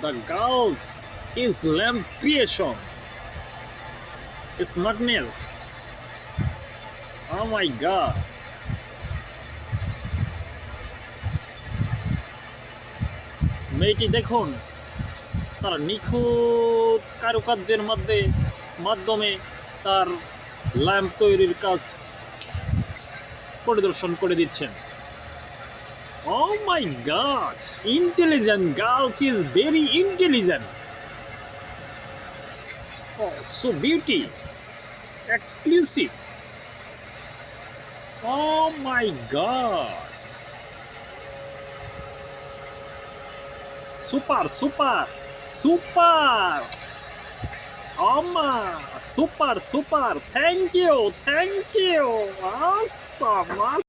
The girls is lamp creation. Smartness. Oh my god. মেয়েটি দেখুন, তার নিখুঁত কারুকার্যের মাধ্যমে তার ল্যাম্প তৈরির কাজ পরিদর্শন করে দিচ্ছেন। Oh my god, intelligent girls is very intelligent. Oh, so beauty, exclusive. Oh my god. Super, super, super. Amma, super, super. Thank you, thank you. Awesome, awesome.